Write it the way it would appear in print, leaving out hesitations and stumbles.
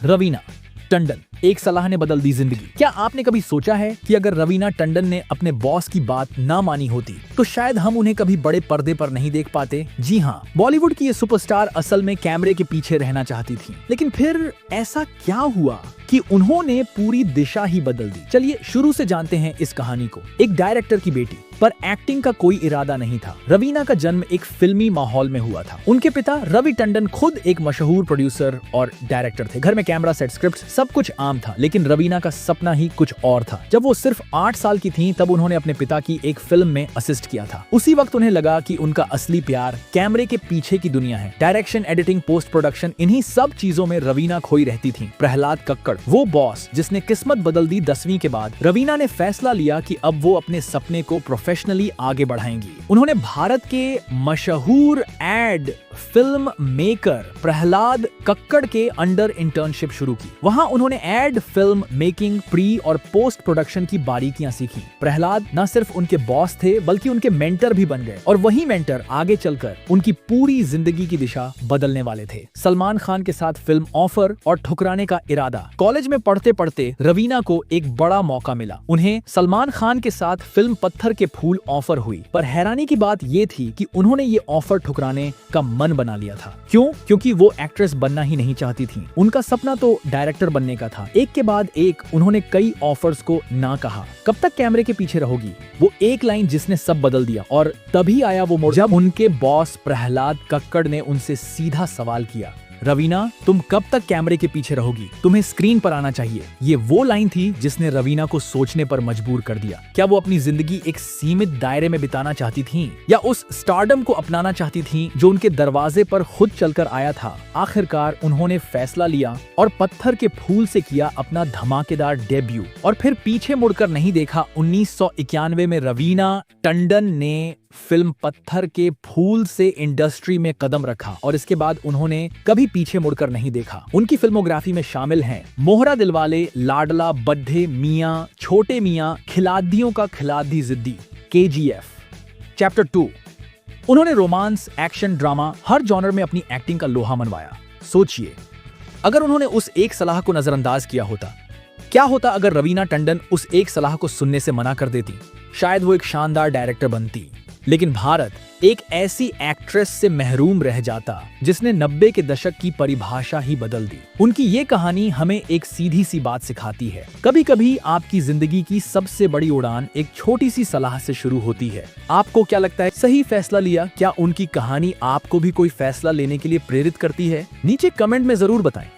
रवीना टंडन, एक सलाह ने बदल दी जिंदगी। क्या आपने कभी सोचा है कि अगर रवीना टंडन ने अपने बॉस की बात ना मानी होती तो शायद हम उन्हें कभी बड़े पर्दे पर नहीं देख पाते? जी हाँ, बॉलीवुड की ये सुपरस्टार असल में कैमरे के पीछे रहना चाहती थी, लेकिन फिर ऐसा क्या हुआ कि उन्होंने पूरी दिशा ही बदल दी। चलिए शुरू से जानते हैं इस कहानी को। एक डायरेक्टर की बेटी, पर एक्टिंग का कोई इरादा नहीं था। रवीना का जन्म एक फिल्मी माहौल में हुआ था। उनके पिता रवि टंडन खुद एक मशहूर प्रोड्यूसर और डायरेक्टर थे। घर में कैमरा सेट, स्क्रिप्ट सब कुछ आम था, लेकिन रवीना का सपना ही कुछ और था। जब वो सिर्फ 8 साल की थीं, तब उन्होंने अपने पिता की एक फिल्म में असिस्ट किया था। उसी वक्त उन्हें लगा कि उनका असली प्यार कैमरे के पीछे की दुनिया है। डायरेक्शन, एडिटिंग, पोस्ट प्रोडक्शन, इन्हीं सब चीजों में रवीना खोई रहती थी। प्रहलाद कक्कड़, वो बॉस जिसने किस्मत बदल दी 10वीं के बाद, रवीना ने फैसला लिया कि अब वो अपने सपने को प्रोफेशनली आगे बढ़ाएंगी। उन्होंने भारत के मशहूर ad film maker Prahlad Kakkar के अंडर इंटर्नशिप शुरू की। वहां उन्होंने एड फिल्म मेकिंग, प्री और पोस्ट प्रोडक्शन की बारीकियां सीखी। प्रहलाद न सिर्फ उनके बॉस थे, बल्कि उनके मेंटर भी बन गए, और वही मेंटर आगे चलकर उनकी पूरी जिंदगी की दिशा बदलने वाले थे। सलमान खान के साथ फिल्म ऑफर और ठुकराने का इरादा। कॉलेज में पढ़ते पढ़ते रवीना को एक बड़ा मौका मिला। उन्हें सलमान खान के साथ फिल्म पत्थर के फूल ऑफर हुई, पर हैरानी की बात ये थी कि उन्होंने ये ऑफर ठुकराने का मन बना लिया था। क्यों? क्योंकि वो एक्ट्रेस बनना ही नहीं चाहती थी। उनका सपना तो डायरेक्टर बनने का था। एक के बाद एक उन्होंने कई ऑफर्स को ना कहा। कब तक कैमरे के पीछे रहोगी? वो एक लाइन जिसने सब बदल दिया। और तभी आया वो मोड़ जब उनके बॉस प्रहलाद कक्कड़ ने उनसे सीधा सवाल किया, रवीना, तुम कब तक कैमरे के पीछे रहोगी? तुम्हें स्क्रीन पर आना चाहिए। ये वो लाइन थी जिसने रवीना को सोचने पर मजबूर कर दिया। क्या वो अपनी जिंदगी एक सीमित दायरे में बिताना चाहती थीं, या उस स्टारडम को अपनाना चाहती थीं जो उनके दरवाजे पर खुद चलकर आया था? आखिरकार उन्होंने फैसला लिया और पत्थर के फूल से किया अपना धमाकेदार डेब्यू, और फिर पीछे मुड़कर नहीं देखा। 1991 में रवीना टंडन ने फिल्म पत्थर के फूल से इंडस्ट्री में कदम रखा, और इसके बाद उन्होंने कभी पीछे मुड़कर नहीं देखा। उनकी फिल्मोग्राफी में शामिल हैं मोहरा दिलवाले, लाडला, बड्ढे मियां, छोटे मियां, खिलाड़ियों का खिलाड़ी जिद्दी, KGF, चैप्टर 2। उन्होंने रोमांस, एक्शन, ड्रामा, हर जॉनर में अपनी एक्टिंग का लोहा मनवाया। सोचिए, अगर उन्होंने उस एक सलाह को नजरअंदाज किया होता, क्या होता अगर रवीना टंडन उस एक सलाह को सुनने से मना कर देती? शायद वो एक शानदार डायरेक्टर बनती, लेकिन भारत एक ऐसी एक्ट्रेस से महरूम रह जाता जिसने 90 के दशक की परिभाषा ही बदल दी। उनकी ये कहानी हमें एक सीधी सी बात सिखाती है। कभी कभी आपकी जिंदगी की सबसे बड़ी उड़ान एक छोटी सी सलाह से शुरू होती है। आपको क्या लगता है, सही फैसला लिया? क्या उनकी कहानी आपको भी कोई फैसला लेने के लिए प्रेरित करती है? नीचे कमेंट में जरूर बताएं।